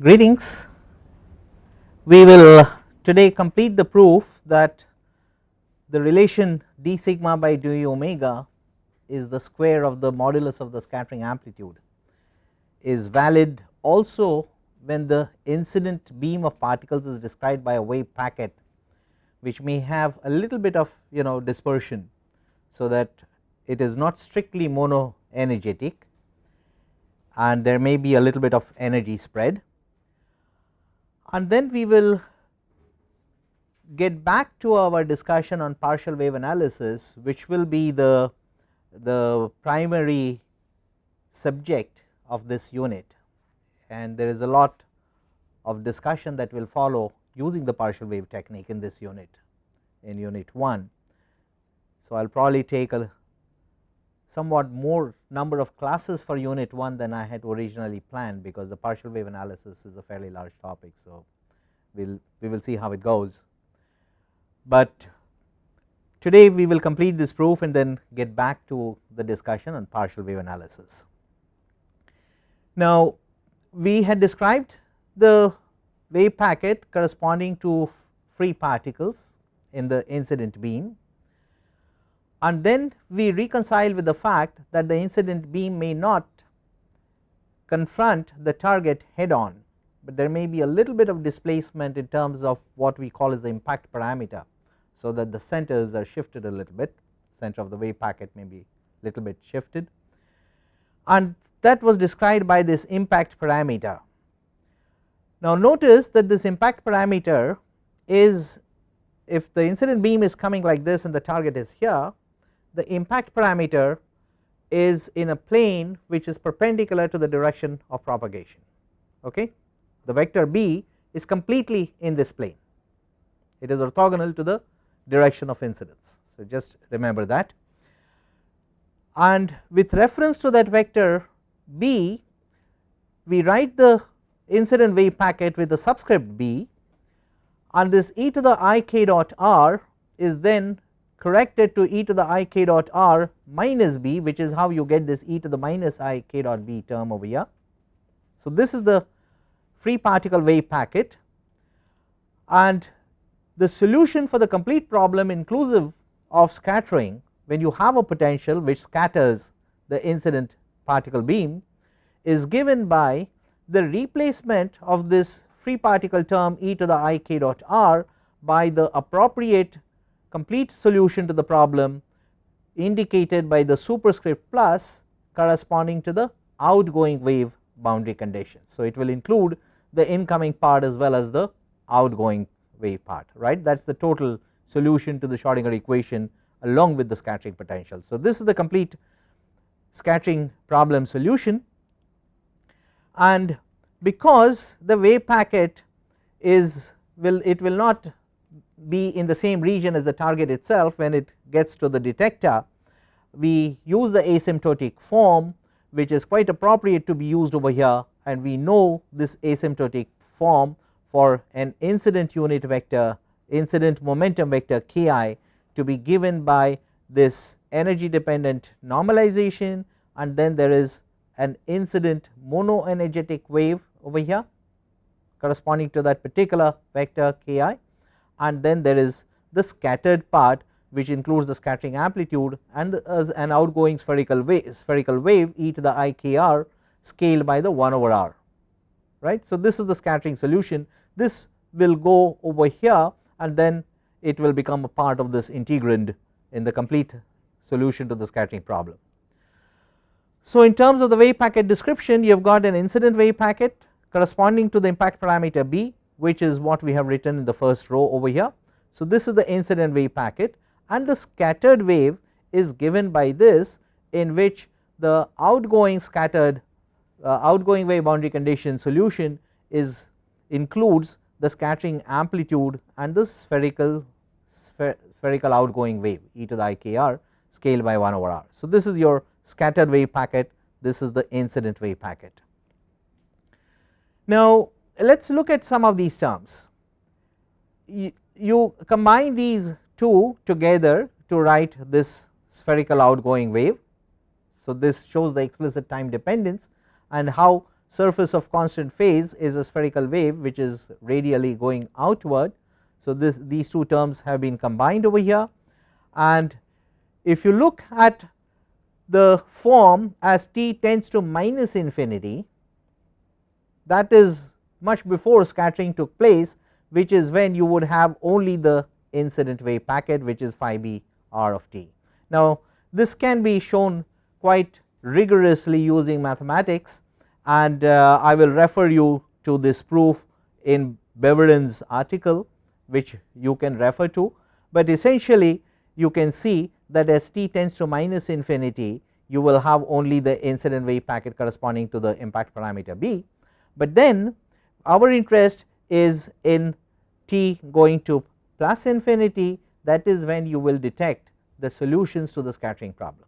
Greetings. We will today complete the proof that the relation d sigma by d omega is the square of the modulus of the scattering amplitude is valid also when the incident beam of particles is described by a wave packet which may have a little bit of dispersion, so that it is not strictly mono energetic and there may be a little bit of energy spread. And then we will get back to our discussion on partial wave analysis, which will be the primary subject of this unit, and there is a lot of discussion that will follow using the partial wave technique in this unit, in unit 1. So I will probably take a somewhat more number of classes for unit 1 than I had originally planned, because the partial wave analysis is a fairly large topic. So we will see how it goes, but today we will complete this proof and then get back to the discussion on partial wave analysis. Now we had described the wave packet corresponding to free particles in the incident beam, and then we reconcile with the fact that the incident beam may not confront the target head on, but there may be a little bit of displacement in terms of what we call as the impact parameter, so that the centers are shifted a little bit, center of the wave packet may be a little bit shifted, and that was described by this impact parameter. Now notice that this impact parameter is, if the incident beam is coming like this and the target is here, the impact parameter is in a plane which is perpendicular to the direction of propagation. Okay, the vector b is completely in this plane, it is orthogonal to the direction of incidence. So just remember that, and with reference to that vector b, we write the incident wave packet with the subscript b, and this e to the I k dot r is then corrected to e to the I k dot r minus b, which is how you get this e to the minus I k dot b term over here. So this is the free particle wave packet, and the solution for the complete problem inclusive of scattering, when you have a potential which scatters the incident particle beam, is given by the replacement of this free particle term e to the I k dot r by the appropriate complete solution to the problem indicated by the superscript plus corresponding to the outgoing wave boundary condition. So it will include the incoming part as well as the outgoing wave part, right. That is the total solution to the Schrodinger equation along with the scattering potential. So this is the complete scattering problem solution, and because the wave packet is it will not be in the same region as the target itself when it gets to the detector, we use the asymptotic form, which is quite appropriate to be used over here, and we know this asymptotic form for an incident unit vector, incident momentum vector ki, to be given by this energy dependent normalization, and then there is an incident mono energetic wave over here corresponding to that particular vector ki, and then there is the scattered part which includes the scattering amplitude and an outgoing spherical wave e to the I k r scaled by the 1 over r, right. So this is the scattering solution. This will go over here and then it will become a part of this integrand in the complete solution to the scattering problem. So in terms of the wave packet description, you have got an incident wave packet corresponding to the impact parameter b, which is what we have written in the first row over here. So this is the incident wave packet, and the scattered wave is given by this, in which the outgoing scattered outgoing wave boundary condition solution includes the scattering amplitude and the spherical outgoing wave e to the I k r scaled by 1 over r. So this is your scattered wave packet, this is the incident wave packet. Now let us look at some of these terms. You combine these two together to write this spherical outgoing wave. So this shows the explicit time dependence and how surface of constant phase is a spherical wave which is radially going outward. So, these two terms have been combined over here, and if you look at the form as t tends to minus infinity, that is much before scattering took place, which is when you would have only the incident wave packet, which is phi b r of t. Now, this can be shown quite rigorously using mathematics, and I will refer you to this proof in Beverin's article, which you can refer to, but essentially you can see that as t tends to minus infinity, you will have only the incident wave packet corresponding to the impact parameter b, but then our interest is in t going to plus infinity, that is when you will detect the solutions to the scattering problem.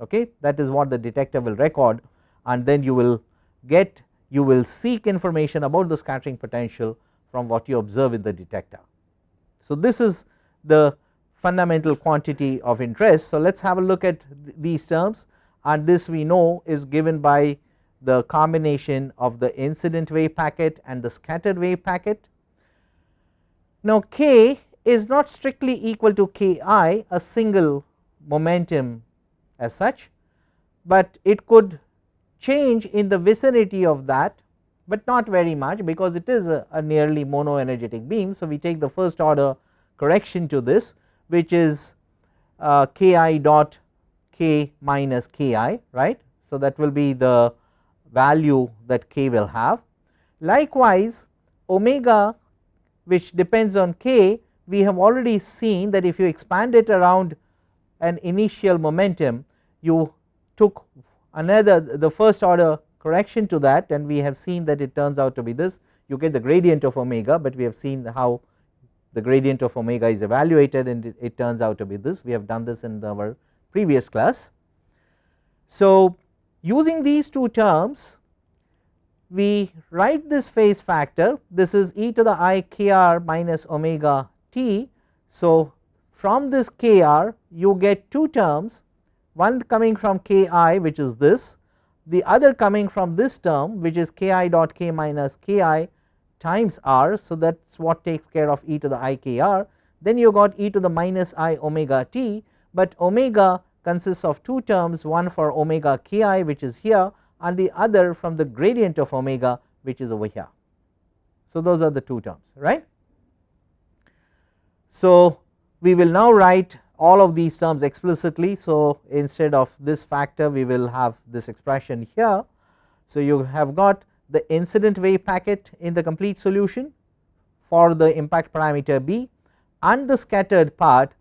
Okay, that is what the detector will record, and then you will seek information about the scattering potential from what you observe in the detector. So, this is the fundamental quantity of interest. So, let us have a look at these terms, and this we know is given by the combination of the incident wave packet and the scattered wave packet. Now, k is not strictly equal to ki, a single momentum as such, but it could change in the vicinity of that, but not very much, because it is a nearly monoenergetic beam. So, we take the first order correction to this, which is ki dot k minus ki, right. So, that will be the value that k will have. Likewise, omega, which depends on k, we have already seen that if you expand it around an initial momentum, you took the first order correction to that, and we have seen that it turns out to be this. You get the gradient of omega, but we have seen how the gradient of omega is evaluated, and it turns out to be this. We have done this in our previous class. So, using these two terms, we write this phase factor, this is e to the I kr minus omega t. So, from this kr you get two terms, one coming from ki, which is this, the other coming from this term, which is ki dot k minus ki times r. So, that is what takes care of e to the I kr. Then you got e to the minus I omega t, but omega consists of two terms, one for omega ki, which is here, and the other from the gradient of omega, which is over here. So, those are the two terms, right. So, we will now write all of these terms explicitly. So, instead of this factor, we will have this expression here. So, you have got the incident wave packet in the complete solution for the impact parameter b, and the scattered part,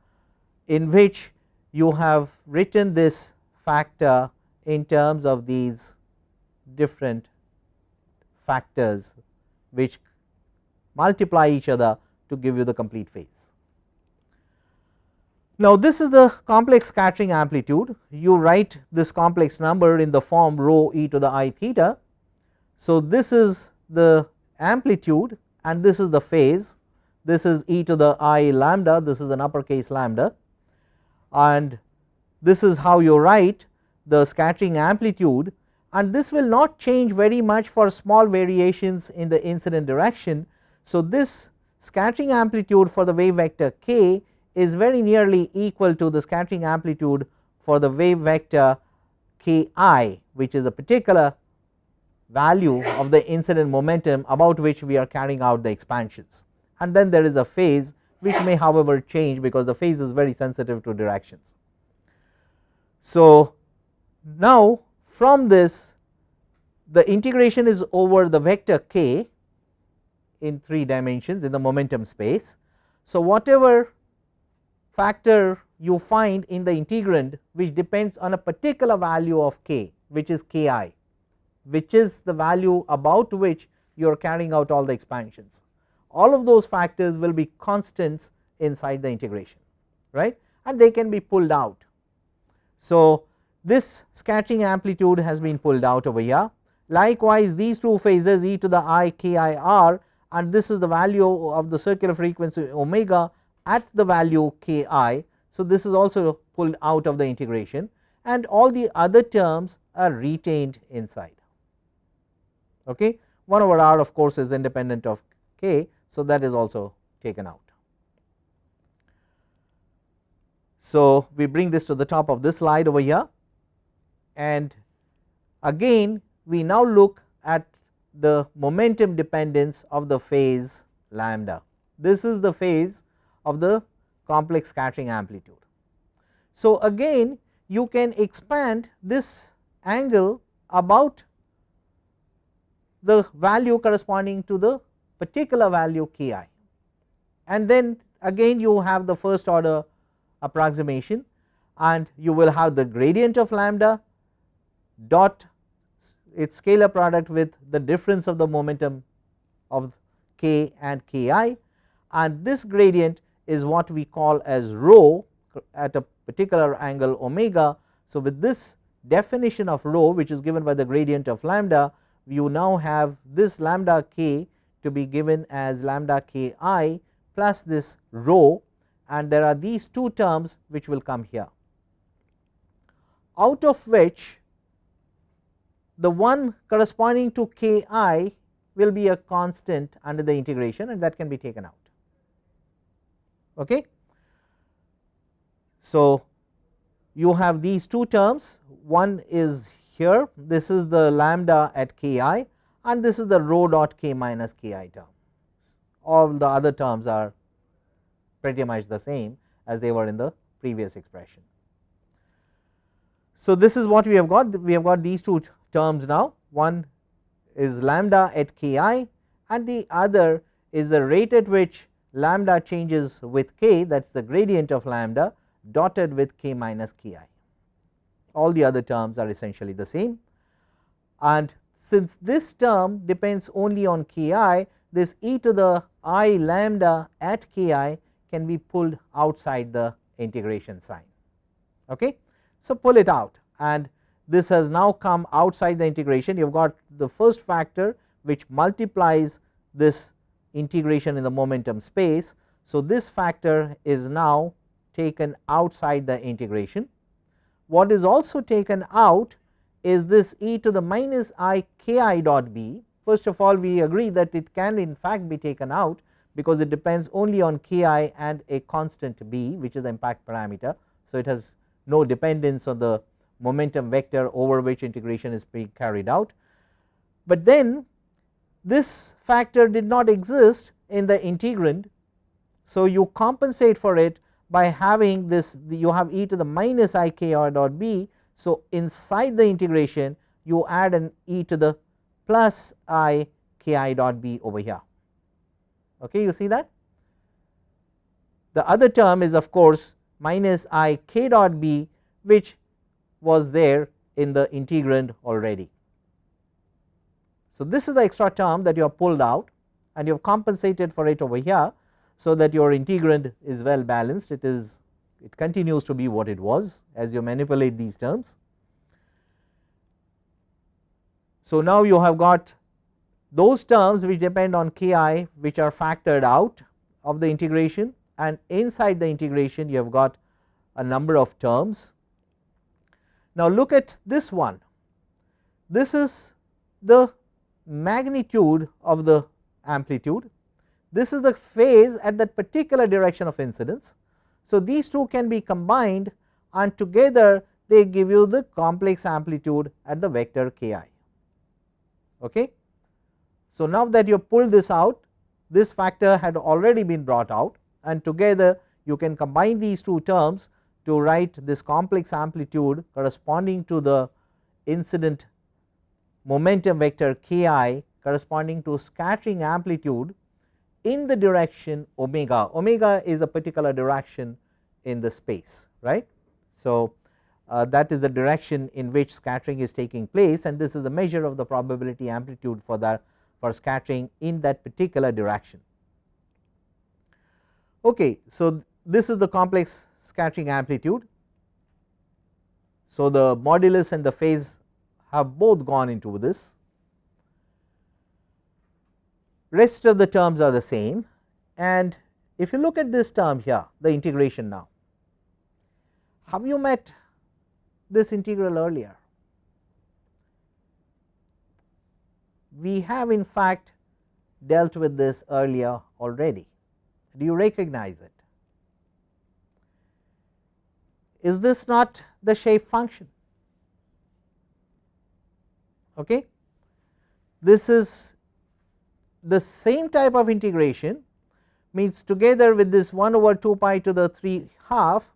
in which you have written this factor in terms of these different factors which multiply each other to give you the complete phase. Now, this is the complex scattering amplitude. You write this complex number in the form rho e to the I theta. So, this is the amplitude and this is the phase, this is e to the I lambda, this is an uppercase lambda, and this is how you write the scattering amplitude, and this will not change very much for small variations in the incident direction. So, this scattering amplitude for the wave vector k is very nearly equal to the scattering amplitude for the wave vector ki, which is a particular value of the incident momentum about which we are carrying out the expansions, and then there is a phase which may however change because the phase is very sensitive to directions. So, now from this the integration is over the vector k in 3 dimensions in the momentum space. So, whatever factor you find in the integrand which depends on a particular value of k, which is ki, which is the value about which you are carrying out all the expansions, all of those factors will be constants inside the integration, right, and they can be pulled out. So, this scattering amplitude has been pulled out over here. Likewise, these two phases e to the I ki r, and this is the value of the circular frequency omega at the value ki. So, this is also pulled out of the integration, and all the other terms are retained inside. Okay. 1 over r of course is independent of k, so that is also taken out. So, we bring this to the top of this slide over here, and again we now look at the momentum dependence of the phase lambda. This is the phase of the complex scattering amplitude. So, again you can expand this angle about the value corresponding to the particular value k I, and then again you have the first order approximation, and you will have the gradient of lambda dot its scalar product with the difference of the momentum of k and k I, and this gradient is what we call as rho at a particular angle omega. So, with this definition of rho, which is given by the gradient of lambda, you now have this lambda k to be given as lambda k I plus this rho, and there are these two terms which will come here, out of which the one corresponding to k I will be a constant under the integration, and that can be taken out. Okay. So, you have these two terms, one is here, this is the lambda at k I, and this is the rho dot k minus k I term. All the other terms are pretty much the same as they were in the previous expression. So, this is what we have got these two terms now, one is lambda at k I and the other is the rate at which lambda changes with k, that is the gradient of lambda dotted with k minus k I. All the other terms are essentially the same, and since this term depends only on k I, this e to the I lambda at k I can be pulled outside the integration sign. Okay. So, pull it out, and this has now come outside the integration. You have got the first factor which multiplies this integration in the momentum space. So, this factor is now taken outside the integration. What is also taken out is this e to the minus I k I dot b. First of all, we agree that it can in fact be taken out because it depends only on k I and a constant b, which is the impact parameter. So, it has no dependence on the momentum vector over which integration is being carried out, but then this factor did not exist in the integrand. So, you compensate for it by having this, you have e to the minus I k r dot b. So, inside the integration you add an e to the plus I k I dot b over here. Okay, you see that the other term is of course minus I k dot b, which was there in the integrand already. So, this is the extra term that you have pulled out and you have compensated for it over here, so that your integrand is well balanced. It continues to be what it was as you manipulate these terms. So, now you have got those terms which depend on k I, which are factored out of the integration, and inside the integration you have got a number of terms. Now, look at this one, this is the magnitude of the amplitude, this is the phase at that particular direction of incidence. So, these two can be combined and together they give you the complex amplitude at the vector k I. Okay. So, now that you have pulled this out, this factor had already been brought out, and together you can combine these two terms to write this complex amplitude corresponding to the incident momentum vector k I corresponding to scattering amplitude in the direction omega. Omega is a particular direction in the space, right. So, that is the direction in which scattering is taking place, and this is the measure of the probability amplitude for scattering in that particular direction. Okay. So, this is the complex scattering amplitude. So, the modulus and the phase have both gone into this, rest of the terms are the same, and if you look at this term here, the integration now, have you met this integral earlier? we have in fact dealt with this earlier already. Do you recognize it? Is this not the shape function? Okay. This is the same type of integration, means together with this 1 over 2 pi to the 3 half,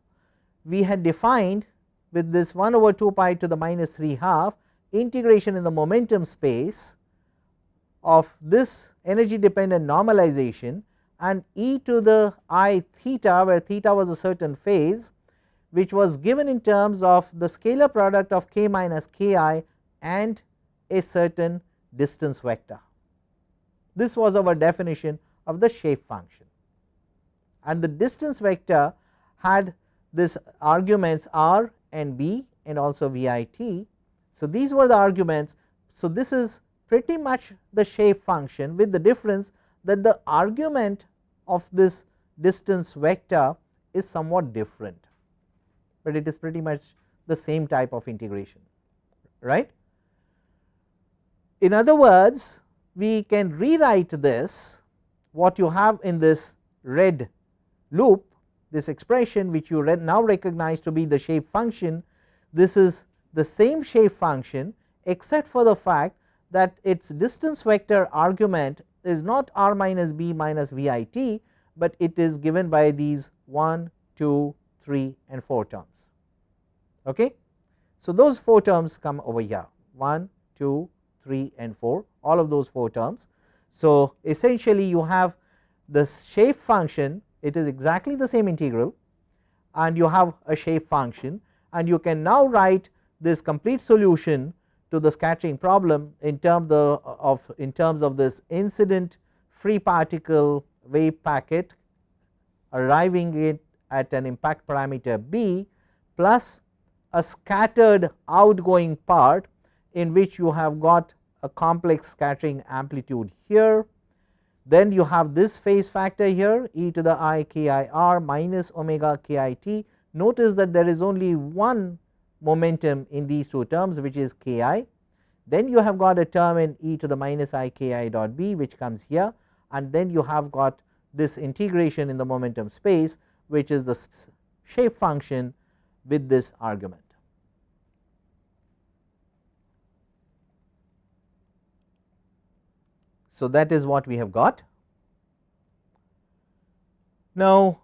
we had defined with this 1 over 2 pi to the minus 3 half integration in the momentum space of this energy dependent normalization and e to the I theta, where theta was a certain phase, which was given in terms of the scalar product of k minus ki and a certain distance vector. This was our definition of the shape function, and the distance vector had this arguments r and b and also vit. So, these were the arguments. So, this is pretty much the shape function, with the difference that the argument of this distance vector is somewhat different, but it is pretty much the same type of integration, right. In other words, we can rewrite this, what you have in this red loop, this expression which you now recognize to be the shape function. This is the same shape function, except for the fact that its distance vector argument is not r minus b minus vit, but it is given by these 1, 2, 3 and 4 terms. Okay. So, those 4 terms come over here, 1, 2, 3 and 4, all of those 4 terms. So, essentially you have the shape function, it is exactly the same integral, and you have a shape function, and you can now write this complete solution to the scattering problem in terms of this incident free particle wave packet arriving it at an impact parameter b plus a scattered outgoing part, in which you have got a complex scattering amplitude here. Then you have this phase factor here, e to the I k I r minus omega k I t. Notice that there is only one momentum in these two terms, which is k I. Then you have got a term in e to the minus I k I dot b, which comes here, and then you have got this integration in the momentum space, which is the shape function with this argument. So, that is what we have got. Now,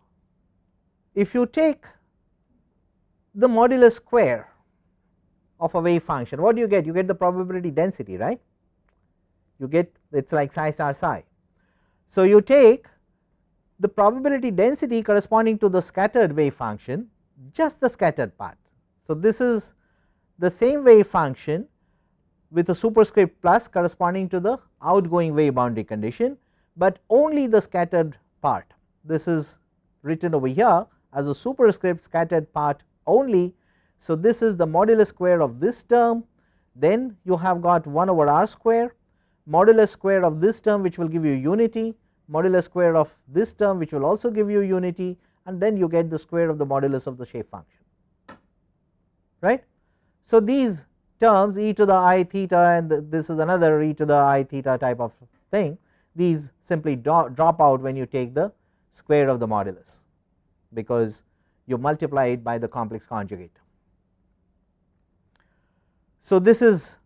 if you take the modulus square of a wave function, what do you get? You get the probability density, right? You get, it is like psi star psi. So, you take the probability density corresponding to the scattered wave function, just the scattered part. So, this is the same wave function with a superscript plus corresponding to the outgoing wave boundary condition, but only the scattered part. This is written over here as a superscript scattered part only. So, this is the modulus square of this term, then you have got 1 over r square, modulus square of this term which will give you unity, modulus square of this term which will also give you unity, and then you get the square of the modulus of the shape function, right. So, these terms e to the I theta, and this is another e to the I theta type of thing, these simply drop out when you take the square of the modulus, because you multiply it by the complex conjugate. So, this is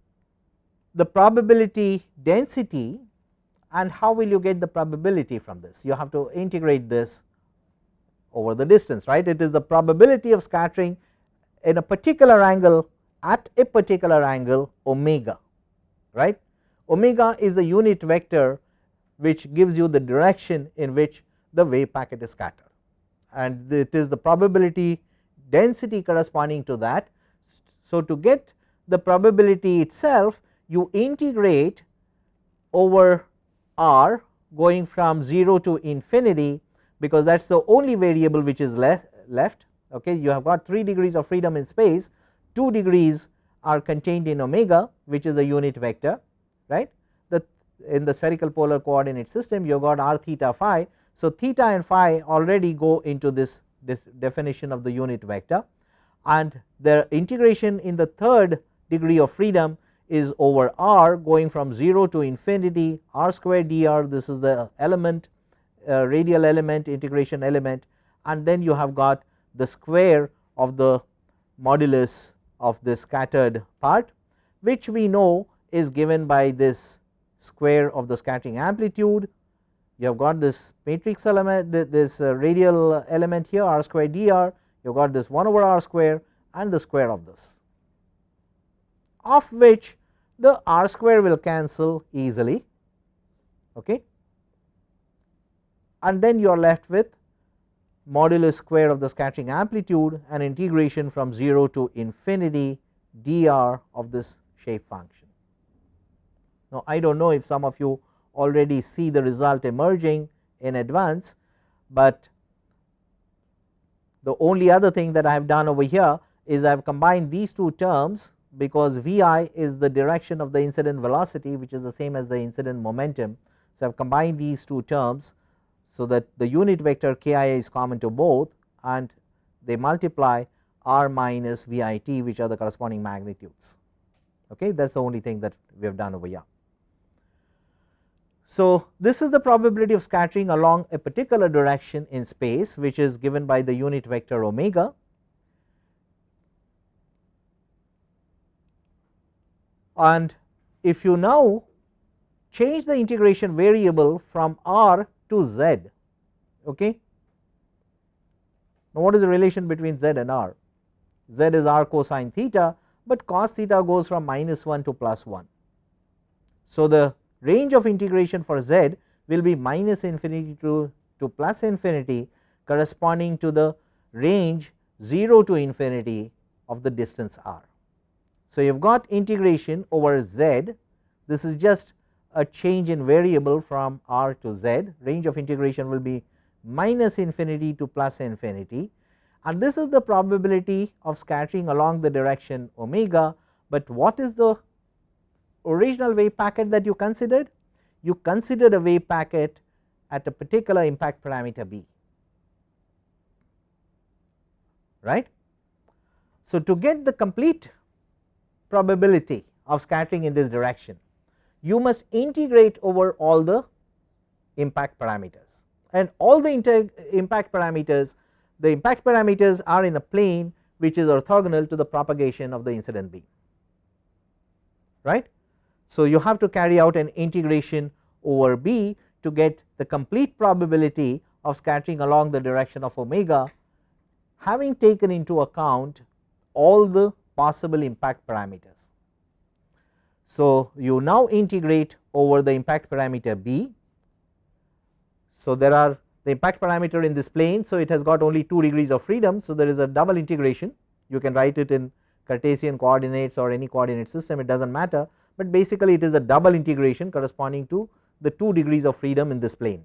the probability density, and how will you get the probability from this? You have to integrate this over the distance, right. It is the probability of scattering in a particular angle at a particular angle omega, right. Omega is the unit vector which gives you the direction in which the wave packet is scattered, and it is the probability density corresponding to that. So, to get the probability itself, you integrate over r going from 0 to infinity, because that is the only variable which is left. Okay. You have got 3 degrees of freedom in space, 2 degrees are contained in omega, which is a unit vector, right. In the spherical polar coordinate system you have got r theta phi. So, theta and phi already go into this definition of the unit vector, and the integration in the third degree of freedom is over r going from 0 to infinity r square dr, this is the element radial element integration element, and then you have got the square of the modulus of this scattered part, which we know is given by this square of the scattering amplitude. You have got this matrix element, this radial element here r square dr, you have got this 1 over r square and the square of this, of which the r square will cancel easily, okay, and then you are left with modulus square of the scattering amplitude and integration from 0 to infinity dr of this shape function. Now, I do not know if some of you already see the result emerging in advance, but the only other thing that I have done over here is I have combined these two terms, because Vi is the direction of the incident velocity, which is the same as the incident momentum. So, I have combined these two terms so that the unit vector Ki is common to both, and they multiply r minus Vit, which are the corresponding magnitudes. Okay, that is the only thing that we have done over here. So, this is the probability of scattering along a particular direction in space, which is given by the unit vector omega, and if you now change the integration variable from r to z, okay. Now, what is the relation between z and r? Z is r cosine theta, but cos theta goes from -1 to +1. So, the range of integration for z will be minus infinity to plus infinity, corresponding to the range 0 to infinity of the distance r. So, you have got integration over z, this is just a change in variable from r to z, range of integration will be minus infinity to plus infinity, and this is the probability of scattering along the direction omega. But what is the original wave packet that you considered? You considered a wave packet at a particular impact parameter b, right. So, to get the complete probability of scattering in this direction, you must integrate over all the impact parameters, and all the impact parameters, the impact parameters are in a plane which is orthogonal to the propagation of the incident beam, right. So, you have to carry out an integration over b to get the complete probability of scattering along the direction of omega, having taken into account all the possible impact parameters. So, you now integrate over the impact parameter b. So, there are the impact parameter in this plane. So, it has got only 2 degrees of freedom. So, there is a double integration, you can write it in Cartesian coordinates or any coordinate system, it does not matter, but basically it is a double integration corresponding to the 2 degrees of freedom in this plane,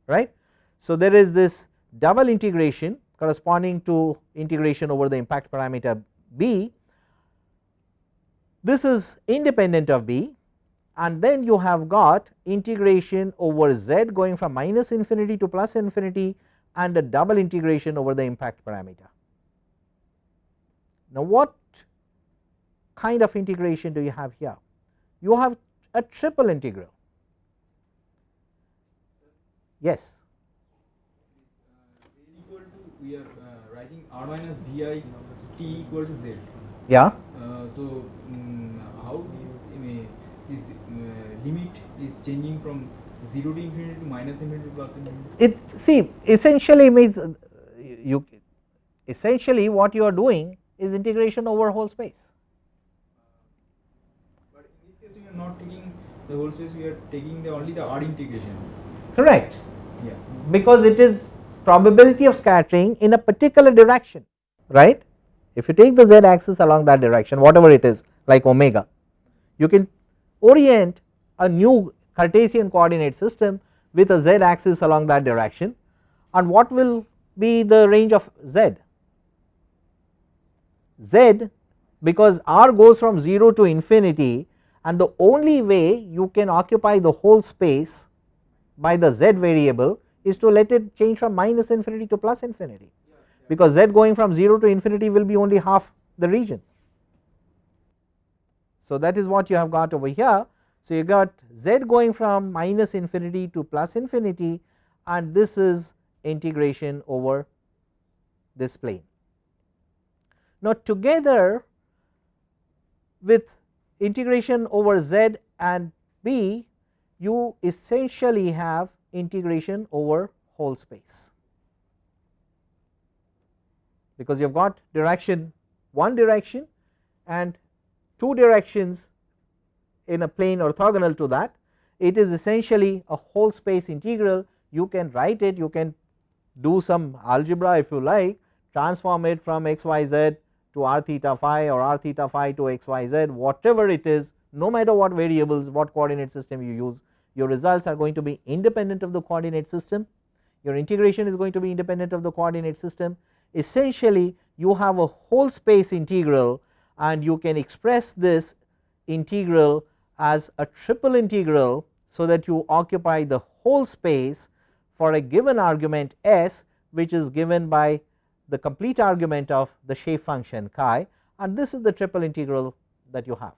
right. So, there is this double integration corresponding to integration over the impact parameter b, this is independent of b, and then you have got integration over z going from minus infinity to plus infinity, and a double integration over the impact parameter. Now, what kind of integration do you have here? You have a triple integral. Yes. Equal to, we are writing r minus vi t equal to z. Yeah. So, how this limit is changing from 0 to infinity to minus infinity to plus infinity? It see essentially means you essentially what you are doing is integration over whole space. But in this case we are not taking the whole space, we are taking only the r integration. Correct. Yeah. Because it is probability of scattering in a particular direction, right. If you take the z axis along that direction, whatever it is, like omega, you can orient a new Cartesian coordinate system with a z axis along that direction, and what will be the range of z? Z, because r goes from 0 to infinity, and the only way you can occupy the whole space by the z variable is to let it change from minus infinity to plus infinity, because z going from 0 to infinity will be only half the region. So, that is what you have got over here. So, you got z going from minus infinity to plus infinity, and this is integration over this plane. Now, together with integration over z and b, you essentially have integration over whole space, because you have got direction, one direction and two directions in a plane orthogonal to that. It is essentially a whole space integral. You can write it, you can do some algebra if you like, transform it from xyz to r theta phi or r theta phi to xyz, whatever it is, no matter what variables, what coordinate system you use, your results are going to be independent of the coordinate system. Your integration is going to be independent of the coordinate system. Essentially, you have a whole space integral, and you can express this integral as a triple integral, so that you occupy the whole space for a given argument s, which is given by the complete argument of the shape function chi, and this is the triple integral that you have,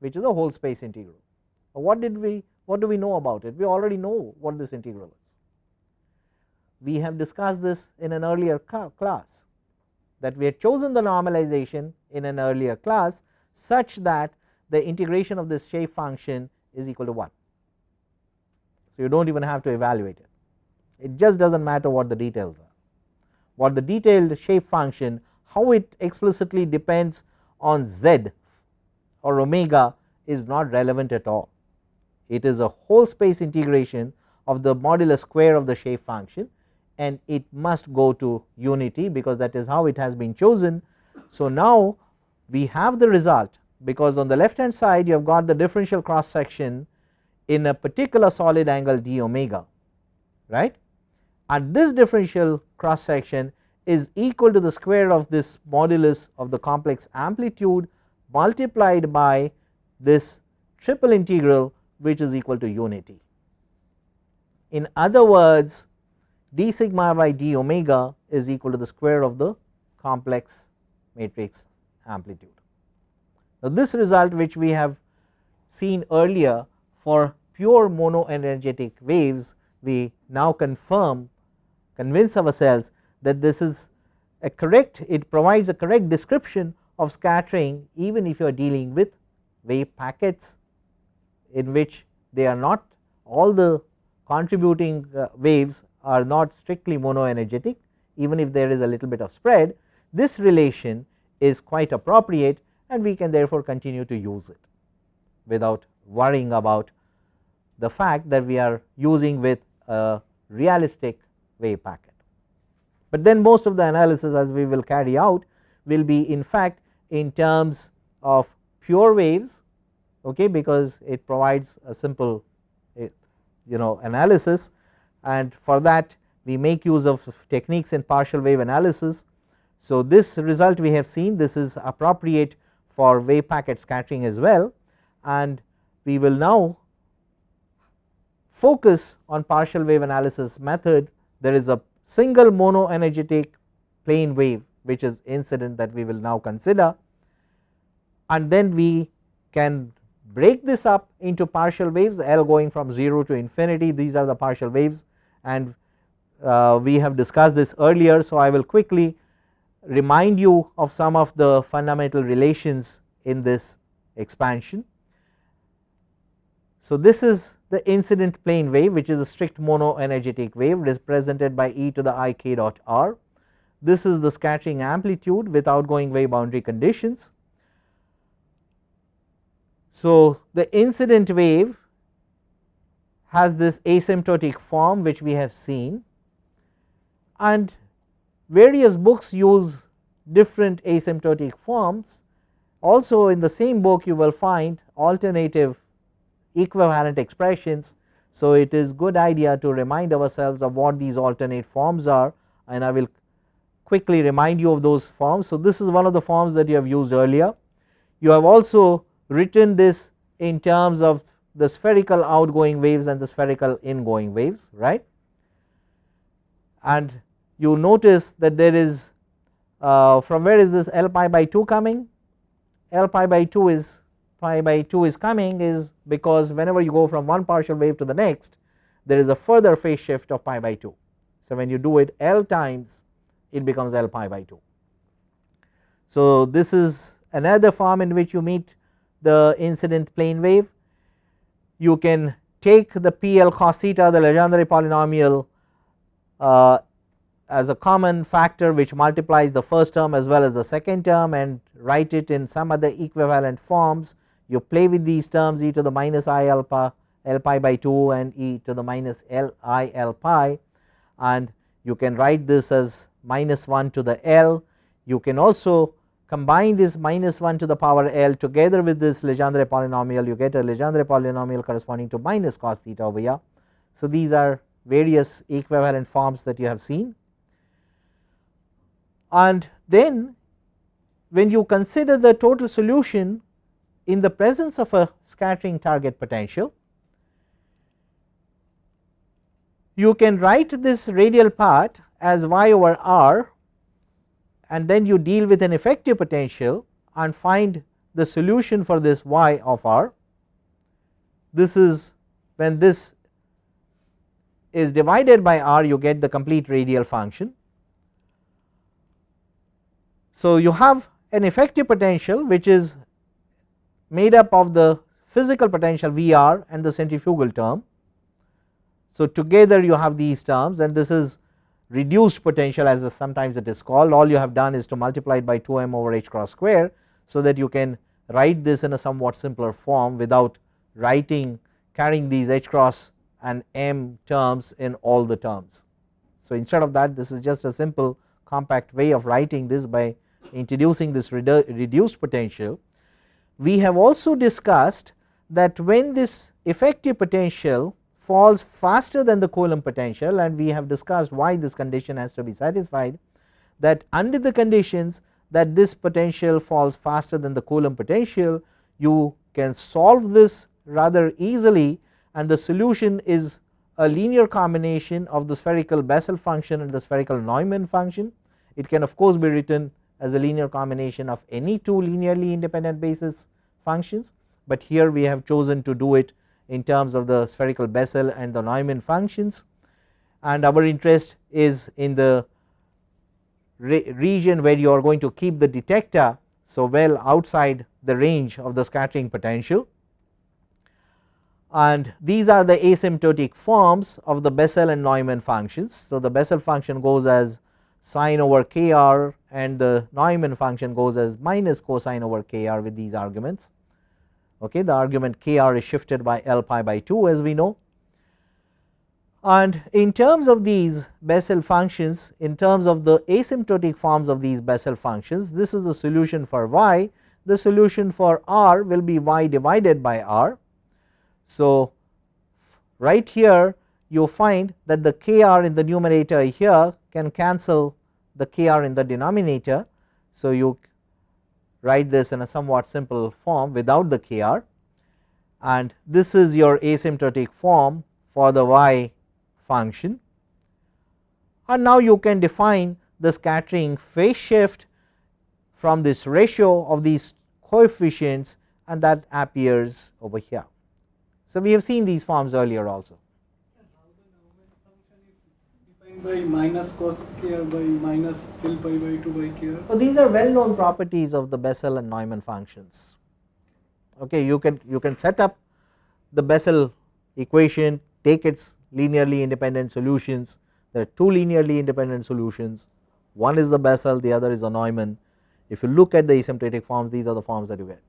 which is a whole space integral. What do we know about it? We already know what this integral is. We have discussed this in an earlier class, that we had chosen the normalization in an earlier class such that the integration of this shape function is equal to 1. So, you do not even have to evaluate it, it just does not matter what the details are. What the detailed shape function, how it explicitly depends on z or omega, is not relevant at all. It is a whole space integration of the modulus square of the shape function, and it must go to unity, because that is how it has been chosen. So, now we have the result, because on the left hand side you have got the differential cross section in a particular solid angle d omega, right, and this differential cross section is equal to the square of this modulus of the complex amplitude multiplied by this triple integral, which is equal to unity. In other words, d sigma by d omega is equal to the square of the complex matrix amplitude. Now, this result, which we have seen earlier for pure monoenergetic waves, we now convince ourselves that this is a correct, it provides a correct description of scattering, even if you are dealing with wave packets in which they are not, all the contributing waves are not strictly monoenergetic, even if there is a little bit of spread. This relation is quite appropriate, and we can therefore continue to use it without worrying about the fact that we are using with a realistic wave packet. But then most of the analysis, as we will carry out, will be in fact in terms of pure waves, okay, because it provides a simple analysis, and for that we make use of techniques in partial wave analysis. So, this result we have seen, this is appropriate for wave packet scattering as well, and we will now focus on partial wave analysis method. There is a single monoenergetic plane wave which is incident that we will now consider, and then we can break this up into partial waves, L going from 0 to infinity. These are the partial waves, and we have discussed this earlier. So, I will quickly remind you of some of the fundamental relations in this expansion. So, this is the incident plane wave, which is a strict monoenergetic wave represented by e to the I k dot r. This is the scattering amplitude with outgoing wave boundary conditions. So, the incident wave has this asymptotic form which we have seen, and various books use different asymptotic forms. Also in the same book you will find alternative equivalent expressions. So, it is good idea to remind ourselves of what these alternate forms are, and I will quickly remind you of those forms. So, this is one of the forms that you have used earlier. You have also written this in terms of the spherical outgoing waves and the spherical ingoing waves, right, and you notice that there is from where is this L pi by 2 coming? L pi by 2 is pi by 2 is coming is because whenever you go from one partial wave to the next, there is a further phase shift of pi by 2. So, when you do it L times, it becomes L pi by 2. So, this is another form in which you meet the incident plane wave. You can take the PL cos theta, the Legendre polynomial, as a common factor which multiplies the first term as well as the second term, and write it in some other equivalent forms. You play with these terms, e to the minus I alpha L pi by 2 and e to the minus L I L pi, and you can write this as minus 1 to the L. You can also combine this minus 1 to the power L together with this Legendre polynomial, you get a Legendre polynomial corresponding to minus cos theta over here. So, these are various equivalent forms that you have seen. And then when you consider the total solution in the presence of a scattering target potential, you can write this radial part as y over r, and then you deal with an effective potential and find the solution for this y of r. This is when this is divided by r, you get the complete radial function. So, you have an effective potential which is made up of the physical potential Vr and the centrifugal term. So, together you have these terms, and this is reduced potential as sometimes it is called. All you have done is to multiply it by 2m over h cross square, so that you can write this in a somewhat simpler form without carrying these h cross and m terms in all the terms. So, instead of that, this is just a simple compact way of writing this by introducing this reduced potential. We have also discussed that when this effective potential falls faster than the Coulomb potential, and we have discussed why this condition has to be satisfied, that under the conditions that this potential falls faster than the Coulomb potential, you can solve this rather easily, and the solution is a linear combination of the spherical Bessel function and the spherical Neumann function. It can of course be written as a linear combination of any two linearly independent basis functions, but here we have chosen to do it in terms of the spherical Bessel and the Neumann functions, and our interest is in the region where you are going to keep the detector so well outside the range of the scattering potential, and these are the asymptotic forms of the Bessel and Neumann functions. So, the Bessel function goes as sine over kr and the Neumann function goes as minus cosine over kr with these arguments. Okay, the argument kr is shifted by L pi by 2 as we know, and in terms of these Bessel functions, in terms of the asymptotic forms of these Bessel functions, this is the solution for y. The solution for r will be y divided by r. So, right here you find that the kr in the numerator here can cancel the kr in the denominator. So, you write this in a somewhat simple form without the kr, and this is your asymptotic form for the y function, and now you can define the scattering phase shift from this ratio of these coefficients, and that appears over here. So, we have seen these forms earlier also. By minus cos kr by minus L pi by 2 by kr. So, these are well known properties of the Bessel and Neumann functions. Okay, you can set up the Bessel equation, take its linearly independent solutions. There are two linearly independent solutions, one is the Bessel, the other is the Neumann. If you look at the asymptotic forms, these are the forms that you get.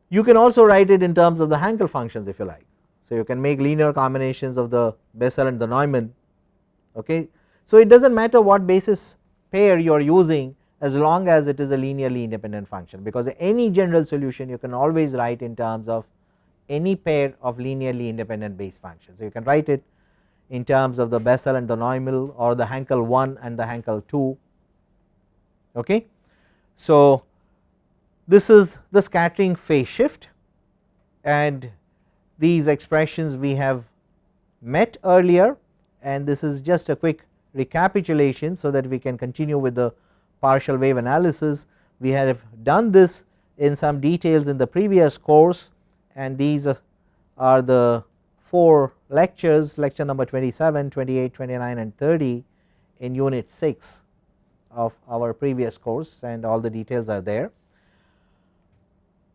You can also write it in terms of the Hankel functions if you like. So, you can make linear combinations of the Bessel and the Neumann. Okay. So, it does not matter what basis pair you are using as long as it is a linearly independent function, because any general solution you can always write in terms of any pair of linearly independent base functions. So, you can write it in terms of the Bessel and the Neumann, or the Hankel 1 and the Hankel 2. Okay. So, this is the scattering phase shift, and these expressions we have met earlier, and this is just a quick recapitulation so that we can continue with the partial wave analysis. We have done this in some details in the previous course, and these are the 4 lectures, lecture number 27, 28, 29 and 30 in unit 6 of our previous course, and all the details are there.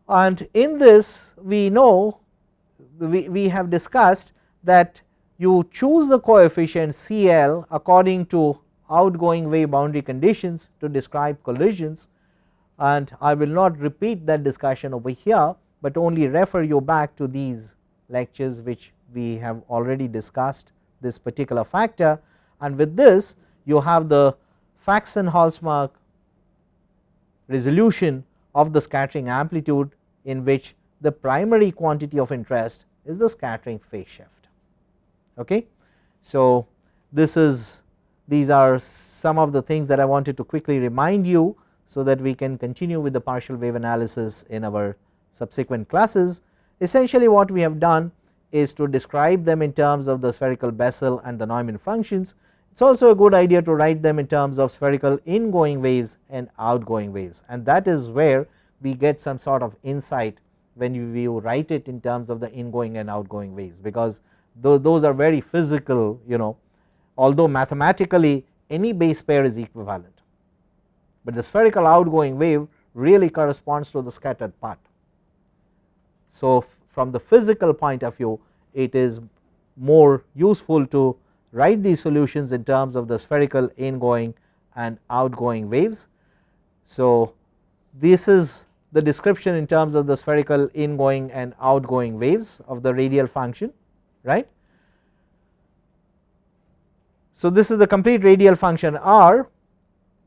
And in this we know, we have discussed that you choose the coefficient CL according to outgoing wave boundary conditions to describe collisions, and I will not repeat that discussion over here, but only refer you back to these lectures which we have already discussed this particular factor. And with this you have the Faxen-Holzmark resolution of the scattering amplitude, in which the primary quantity of interest is the scattering phase shift. Okay. So, these are some of the things that I wanted to quickly remind you, so that we can continue with the partial wave analysis in our subsequent classes. Essentially what we have done is to describe them in terms of the spherical Bessel and the Neumann functions. It is also a good idea to write them in terms of spherical ingoing waves and outgoing waves, and that is where we get some sort of insight when you write it in terms of the ingoing and outgoing waves, because those are very physical, although mathematically any base pair is equivalent, but the spherical outgoing wave really corresponds to the scattered part. So, from the physical point of view, it is more useful to write these solutions in terms of the spherical ingoing and outgoing waves. So, this is the description in terms of the spherical ingoing and outgoing waves of the radial function, right. So, this is the complete radial function R.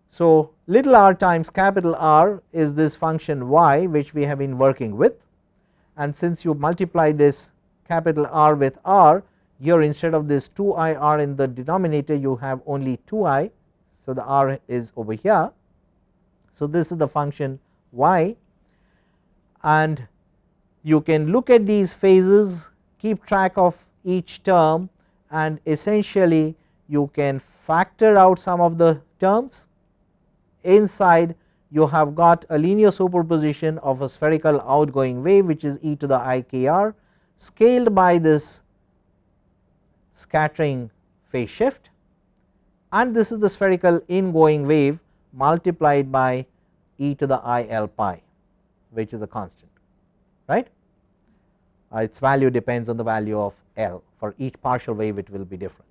So, little r times capital R is this function y which we have been working with, and since you multiply this capital R with R, here instead of this 2ir in the denominator you have only 2i. So, the R is over here. So, this is the function y, and you can look at these phases, keep track of each term, and essentially you can factor out some of the terms. Inside you have got a linear superposition of a spherical outgoing wave which is e to the I k r scaled by this scattering phase shift, and this is the spherical ingoing wave multiplied by e to the I l pi, which is a constant, right. Its value depends on the value of L. For each partial wave it will be different.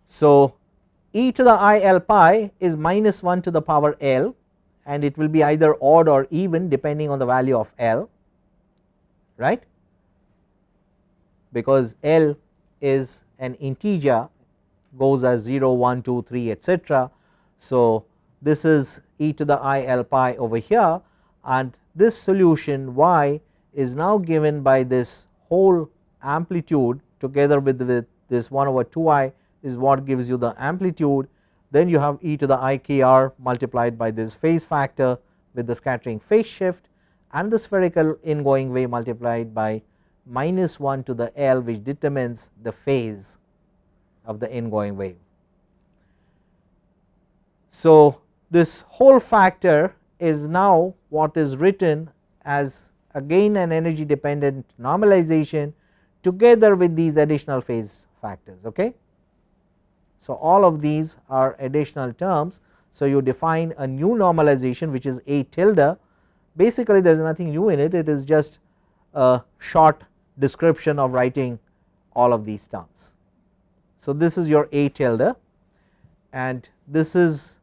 So, e to the I l pi is minus 1 to the power L, and it will be either odd or even depending on the value of L, right, because L is an integer, goes as 0, 1, 2, 3 etc. So, this is e to the I l pi over here, and this solution y is now given by this whole amplitude together with this 1 over 2i is what gives you the amplitude. Then you have e to the I k r multiplied by this phase factor with the scattering phase shift, and the spherical ingoing wave multiplied by minus 1 to the L, which determines the phase of the ingoing wave. So, this whole factor is now what is written as again an energy dependent normalization together with these additional phase factors. Okay. So, all of these are additional terms. So, you define a new normalization which is A tilde. Basically there is nothing new in it, it is just a short description of writing all of these terms. So, this is your A tilde, and this is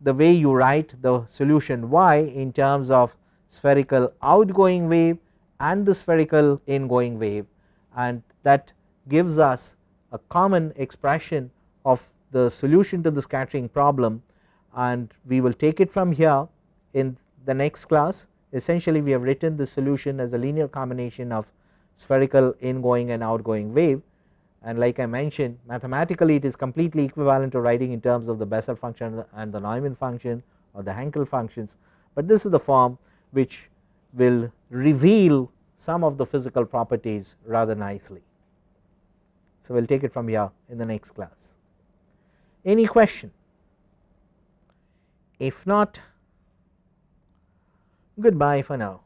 the way you write the solution y in terms of spherical outgoing wave and the spherical ingoing wave, and that gives us a common expression of the solution to the scattering problem, and we will take it from here in the next class. Essentially we have written the solution as a linear combination of spherical ingoing and outgoing wave, and like I mentioned, mathematically it is completely equivalent to writing in terms of the Bessel function and the Neumann function or the Hankel functions, but this is the form which will reveal some of the physical properties rather nicely. So, we will take it from here in the next class. Any question? If not, Goodbye for now.